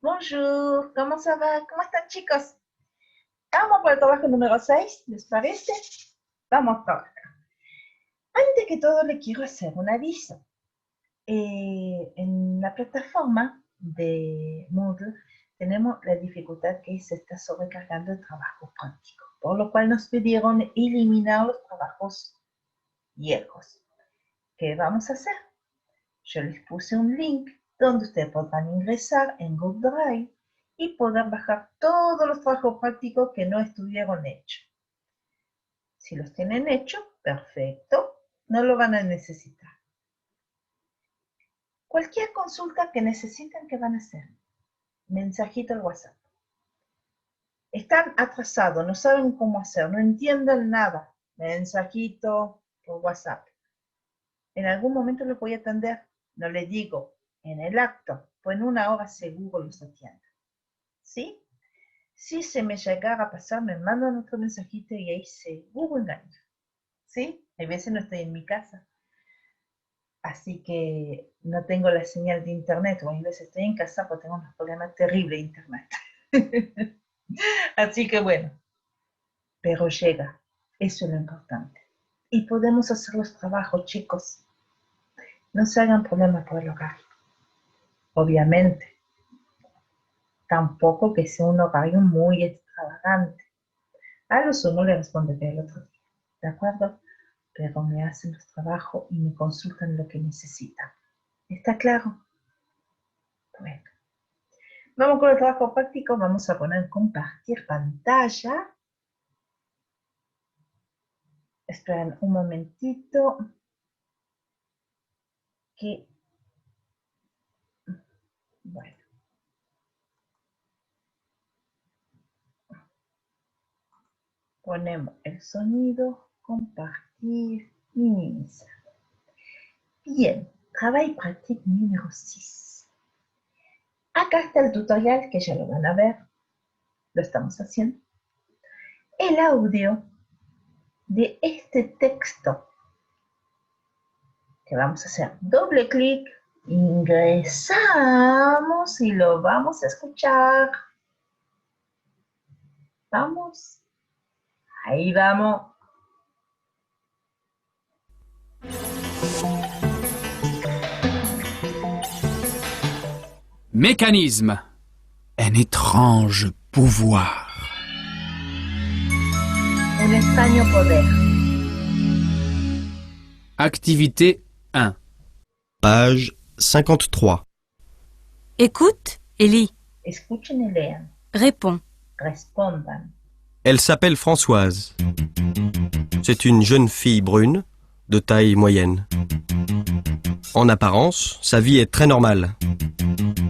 Bonjour, ¿cómo se va? ¿Cómo están, chicos? Vamos por el trabajo número 6, ¿les parece? Vamos a trabajar. Antes que todo, le quiero hacer un aviso. En la plataforma de Moodle tenemos la dificultad que se está sobrecargando el trabajo práctico, por lo cual nos pidieron eliminar los trabajos viejos. ¿Qué vamos a hacer? Yo les puse un link donde ustedes podrán ingresar en Google Drive y poder bajar todos los trabajos prácticos que no estuvieron hechos. Si los tienen hechos, perfecto, no lo van a necesitar. Cualquier consulta que necesiten, ¿qué van a hacer? Mensajito al WhatsApp. Están atrasados, no saben cómo hacer, no entienden nada. Mensajito por WhatsApp. En algún momento los voy a atender. No les digo en el acto, pues en una hora seguro los atiendo. ¿Sí? Si se me llegara a pasar, me mandan otro mensajito y ahí seguro engancho. ¿Sí? A veces no estoy en mi casa. Así que no tengo la señal de internet, o a veces estoy en casa porque tengo unos problemas terribles de internet. Así que bueno, pero llega, eso es lo importante. Y podemos hacer los trabajos, chicos. No se hagan problemas por el hogar. Obviamente, tampoco que sea un horario muy extravagante. A lo sumo le responderé el otro día, ¿de acuerdo? Pero me hacen los trabajos y me consultan lo que necesitan. ¿Está claro? Bueno. Vamos con el trabajo práctico, vamos a poner compartir pantalla. Esperen un momentito. Que, bueno. Ponemos el sonido, compartir, minimizar. Bien, trabajo práctico número 6. Acá está el tutorial que ya lo van a ver. Lo estamos haciendo. El audio de este texto que vamos a hacer doble clic, ingresamos y lo vamos a escuchar. Vamos, ahí vamos. Mécanisme. Un étrange pouvoir. Un extraño poder. Activité 1. Page 53. Écoute et lis. Escuchen y lean. Réponds. Respondan. Elle s'appelle Françoise. C'est une jeune fille brune, de taille moyenne. En apparence, sa vie est très normale.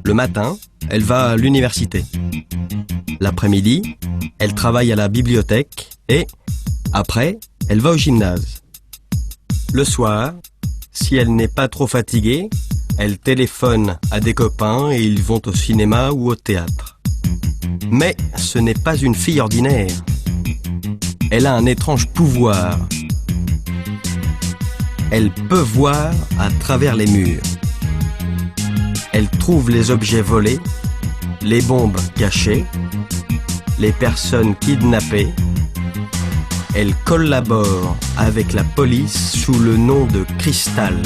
Le matin, elle va à l'université. L'après-midi, elle travaille à la bibliothèque et, après, elle va au gymnase. Le soir, si elle n'est pas trop fatiguée, elle téléphone à des copains et ils vont au cinéma ou au théâtre. Mais ce n'est pas une fille ordinaire. Elle a un étrange pouvoir. Elle peut voir à travers les murs. Elle trouve les objets volés, les bombes cachées, les personnes kidnappées. Elle collabore avec la police sous le nom de Cristal.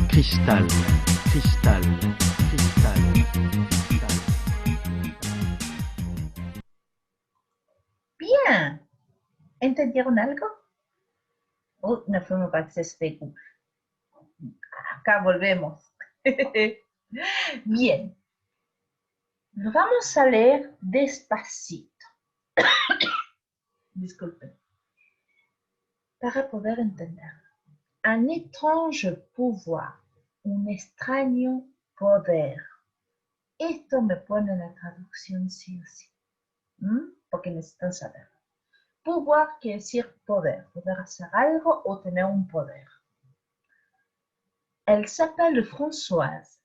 Cristal, Cristal, Cristal. Bien. ¿Entendieron algo? No fuimos para este Google. Acá volvemos. Bien. Vamos a leer despacito. Disculpen. Para poder entender. Un étrange pouvoir. Un extraño poder. Esto me pone en la traducción sí o sí. Porque necesitan saber. Pouvoir quiere decir poder. Poder hacer algo o tener un poder. Elle s'appelle Françoise.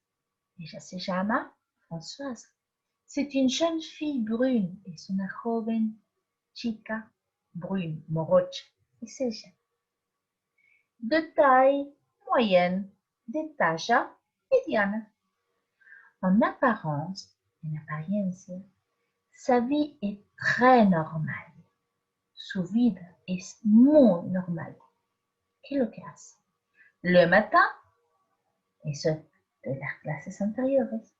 Ella se llama Françoise. C'est une jeune fille brune. Es una joven chica brune, morocha. Es ella. De taille moyenne. De talla mediana. En apparence, en apariencia, sa vie est très normale. Su vida es muy normal. ¿Qué es lo que hace? Le matin, eso de las clases anteriores,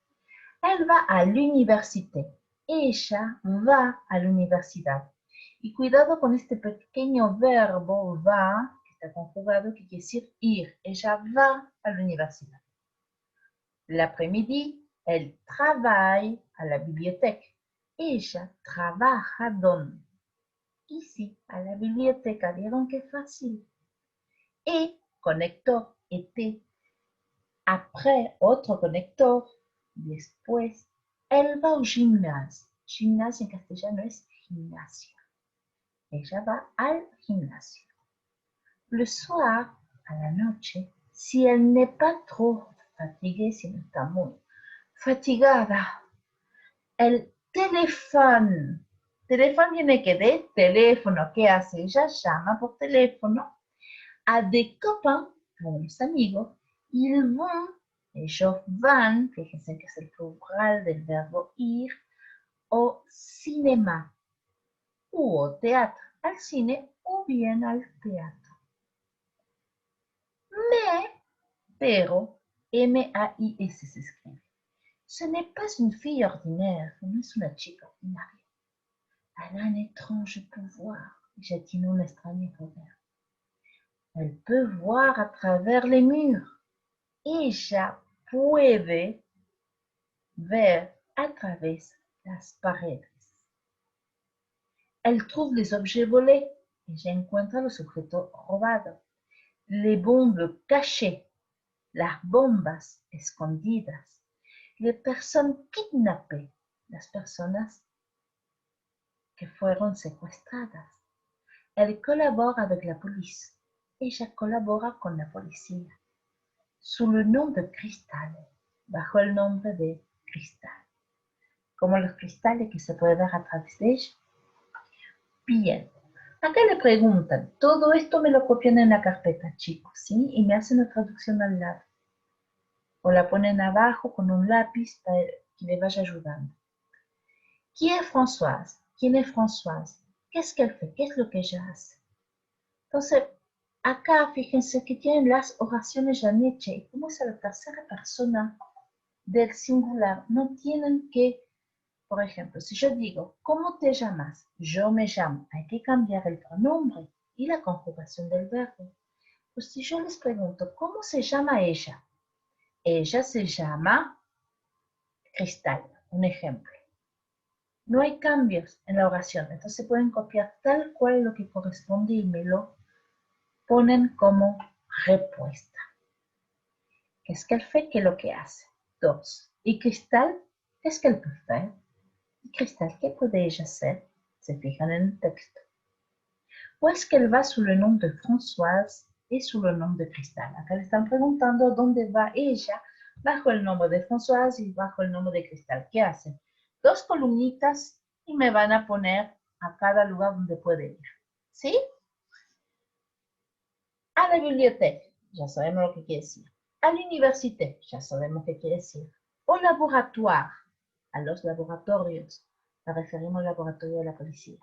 elle va à l'université. Ella va a la universidad. Y cuidado con este pequeño verbo va, que está conjugado, que quiere decir ir. Ella va a la universidad. L'après-midi, elle travaille à la bibliothèque. Ella trabaja donde? Ici, à la biblioteca. ¿Vieron qué fácil? Et connector, était. Après, otro conector. Después, elle va au gymnase. Gymnase en castellano es gimnasio. Ella va al gimnasio. Le soir, à la noche, si elle n'est pas trop fatiguée, si no está muy fatigada, elle téléphone. Teléfono viene que de teléfono. ¿Qué hace? Ella llama por teléfono a des copains, a unos amigos. Ils vont, ellos van, fíjense que es el plural del verbo ir, au cinéma, u au théâtre, al cine o bien al teatro. Pero, M-A-I-S se escribe. Ce n'est pas une fille ordinaire, no es una chica ordinaria. Elle a un étrange pouvoir, ella tiene un extraño poder. Elle peut voir à travers les murs. Ella puede ver a través las paredes. Elle trouve les objets volés. Ella encuentra los objetos robados. Les bombes cachées. Las bombas escondidas. Les personnes kidnappées. Las personas que fueron secuestradas. Elle collabore avec la police. Ella colabora con la policía. Sous le nom de Cristal. Bajo el nombre de Cristal. Como los cristales que se puede ver a través de ella. Bien. Acá le preguntan, todo esto me lo copian en la carpeta, chicos, ¿sí? Y me hacen la traducción al lado. O la ponen abajo con un lápiz para que le vaya ayudando. ¿Quién es Françoise? ¿Quién es Françoise? ¿Qué es que él hace? ¿Qué es lo que ella hace? Entonces, acá fíjense que tienen las oraciones ya hechas y como es a la tercera persona del singular, no tienen que, por ejemplo, si yo digo, ¿cómo te llamas? Yo me llamo. Hay que cambiar el pronombre y la conjugación del verbo. Pues si yo les pregunto, ¿cómo se llama ella? Ella se llama Cristal, un ejemplo. No hay cambios en la oración, entonces pueden copiar tal cual lo que corresponde y me lo ponen como respuesta. ¿Qué es que él fait? ¿Qué es lo que hace? Dos. ¿Y Cristal? ¿Qué es que él puede hacer? ¿Y Cristal qué puede ella hacer? Se fijan en el texto. Pues que él va sous le nom de Françoise y sous le nom de Cristal. Acá le están preguntando dónde va ella bajo el nombre de Françoise y bajo el nombre de Cristal. ¿Qué hacen? Dos columnitas y me van a poner a cada lugar donde puede ir. ¿Sí? A la biblioteca, ya sabemos lo que quiere decir. A la université, ya sabemos qué quiere decir. Au laboratoire, a los laboratorios. Nos referimos al laboratorio de la policía.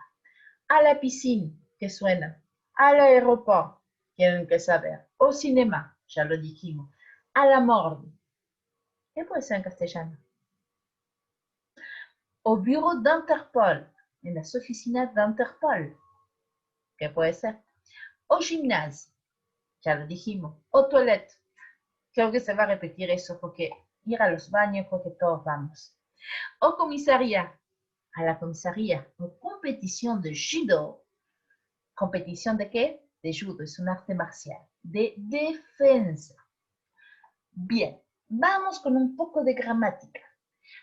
A la piscine, que suena. Al aeropuerto, tienen que saber. Au cinéma, ya lo dijimos. A la morgue. ¿Qué puede ser en castellano? Au bureau d'Interpol, en las oficinas de Interpol. ¿Qué puede ser? Au gimnasio, ya lo dijimos. Au toilette. Creo que se va a repetir eso porque ir a los baños porque todos vamos. Au comisaría, a la comisaría. Au competición de judo. ¿Competición de qué? De judo, es un arte marcial. De defensa. Bien, vamos con un poco de gramática.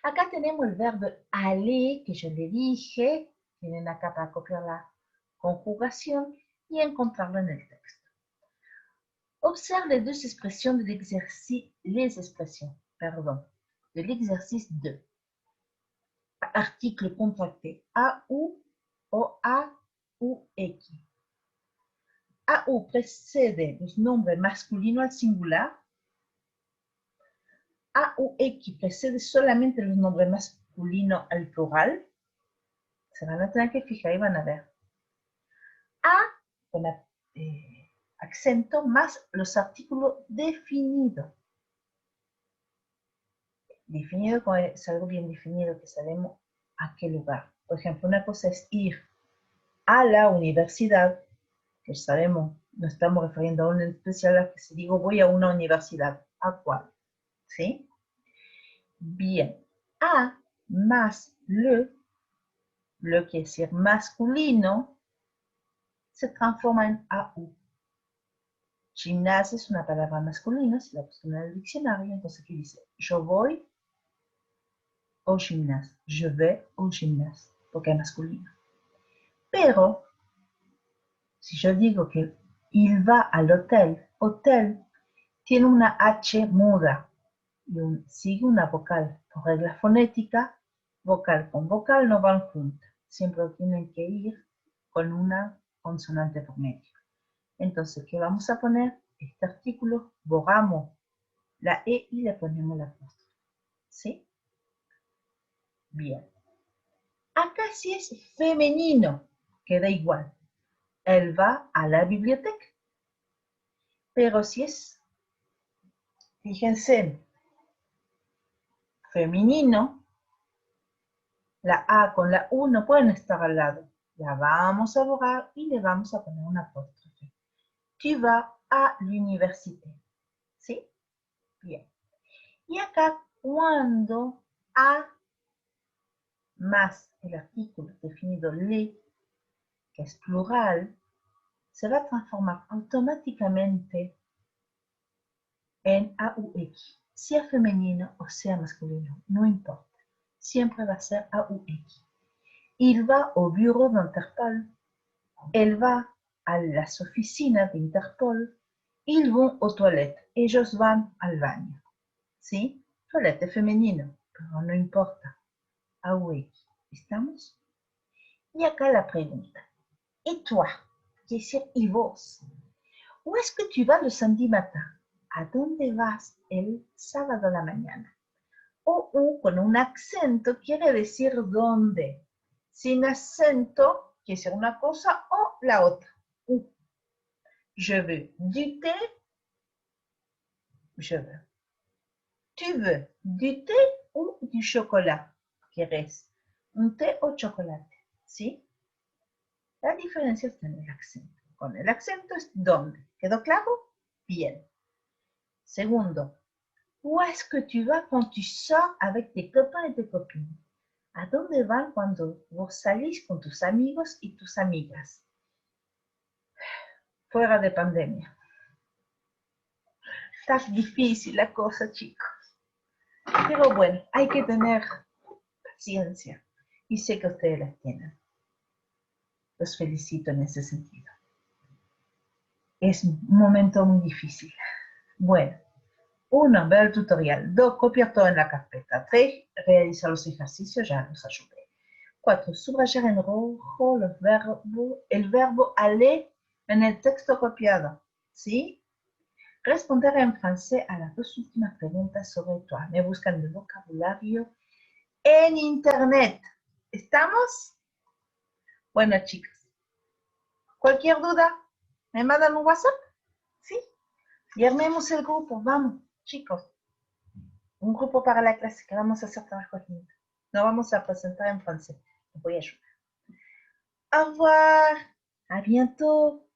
Acá tenemos el verbo aller, que yo le dije. Tienen acá para copiar la conjugación y encontrarlo en el texto. Observe les deux expressions de l'exercice, de l'exercice 2. Article contracté. A, U, O, A, U, X. A, U précède los nombres masculinos al singular. A, U, X précède solamente los nombres masculino al plural, se van a tener que fijar y van a ver. A con acento más los artículos definidos. Definido es algo bien definido, que sabemos a qué lugar. Por ejemplo, una cosa es ir a la universidad, que sabemos, nos estamos refiriendo a una especial, a que si digo voy a una universidad, ¿a cuál? ¿Sí? Bien, a más le quiere decir masculino, se transforma en AU. Gimnasia es una palabra masculina, si la buscan en el diccionario, entonces aquí dice, yo voy au gymnase, je vais au gymnase, porque es masculino. Pero, si yo digo que il va al hotel, hotel tiene una H muda y sigue una vocal. Por regla fonética, vocal con vocal no van juntas. Siempre tienen que ir con una consonante por medio. Entonces, ¿qué vamos a poner? Este artículo, borramos la E y le ponemos la apóstrofe. ¿Sí? Bien. Acá sí es femenino, queda igual. Él va a la biblioteca. Pero si es, fíjense, femenino, la A con la U no pueden estar al lado. La vamos a borrar y le vamos a poner una apóstrofe. Tu vas a l'université. ¿Sí? Bien. Y acá, cuando A más el artículo definido le, que es plural, se va a transformar automáticamente en AUX, sea femenino o sea masculino, no importa, siempre va a ser AUX. Il va au bureau d'Interpol, elle va a las oficinas de Interpol, ils vont aux toilettes, ellos van al baño. ¿Sí? Toilette femenino, pero no importa, AUX, ¿estamos? Y acá la pregunta, ¿et toi? Quiere decir, ¿y vos? Où est-ce que tu vas le samedi matin? ¿A dónde vas el sábado a la mañana? O U con un acento quiere decir dónde. Sin acento quiere decir una cosa o la otra. U. Je veux du thé. Je veux. Tu veux du thé ou du chocolat? ¿Quieres un té o chocolate? ¿Sí? La diferencia está en el acento. Con el acento es dónde. ¿Quedó claro? Bien. Segundo, où est-ce que tu vas quand tu sors avec tes copains et tes copines? ¿A dónde van cuando vos salís con tus amigos y tus amigas? Fuera de pandemia. Está difícil la cosa, chicos. Pero bueno, hay que tener paciencia. Y sé que ustedes la tienen. Los felicito en ese sentido. Es un momento muy difícil. Bueno. 1. Ver el tutorial. 2. Copiar todo en la carpeta. 3. Realizar los ejercicios, ya los ayudé. 4. Subrayar en rojo el verbo aller en el texto copiado. ¿Sí? Responder en francés a las dos últimas preguntas sobre toi. Me buscan el vocabulario en internet. ¿Estamos? Bueno, chicos. ¿Cualquier duda? ¿Me mandan un WhatsApp? ¿Sí? Y armemos el grupo. Vamos. Chicos, un grupo para la clase que vamos a hacer trabajo juntos. Nos vamos a presentar en francés. Les voy a ayudar. Au revoir. À bientôt.